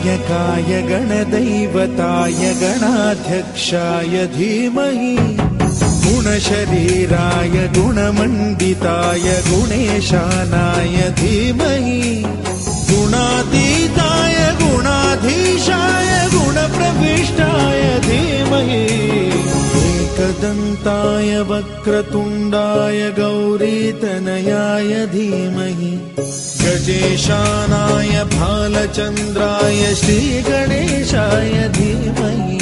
गणनायकाय गणदैवताय गणाध्यक्षाय धीमहि गुणशरीराय गुणमण्डिताय गुणेशानाय धीमहि गुणातीताय गुणाधीशाय गुणप्रविष्टाय धीमहि एकदन्ताय वक्रतुण्डाय गौरीतनयाय धीमहि गजेशानाय भालचन्द्राय श्रीगणेशाय धीमहि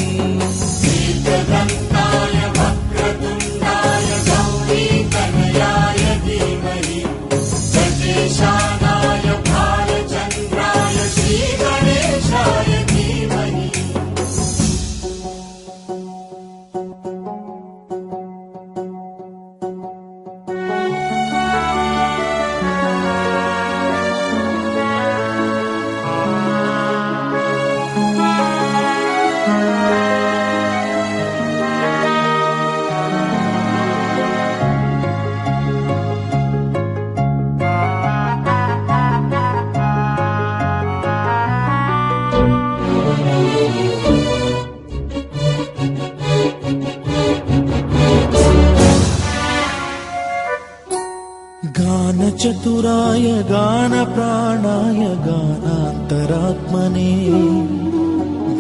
एकदन्ताय वक्रतुण्डाय गौरीतनयाय धीमहि गजेशानाय भालचन्द्राय श्रीगणेशाय धीमहि गानचतुराय गानप्राणाय गानान्तरात्मने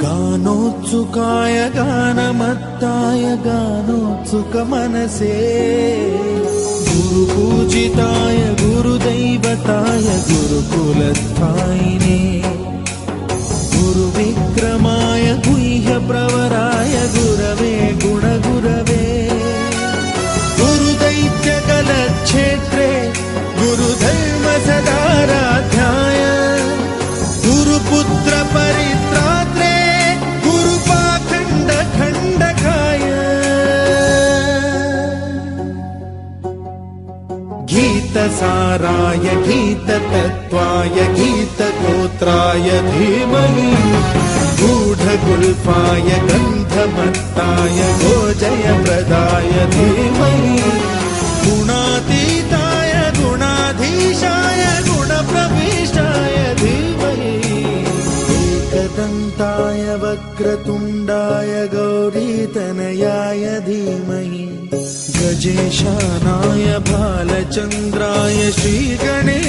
गानोत्सुकाय गानमत्ताय गानोत्सुकमनसे गुरुपूजिताय गुरुदैवताय गुरुकुलस्थायिने गुरुविक्रमाय गुह्यप्रवराय गुरवे गुणगुरवे गुरुदैत्यकलक्षेत्रे गुरुधर्म सदाराध्याय गुरुपुत्र परित्रात्रे गुरुपाखण्ड खण्डकाय गीतसाराय गीततत्त्वाय गीतगोत्राय धीमहि गूढगुल्फाय गन्धमत्ताय गोजयप्रदाय धीमहि गुणातीताय गुणाधीशाय गुणप्रविष्टाय धीमहि एकदन्ताय वक्रतुण्डाय गौरीतनयाय धीमहि गजेशानाय भालचन्द्राय श्रीगणेशाय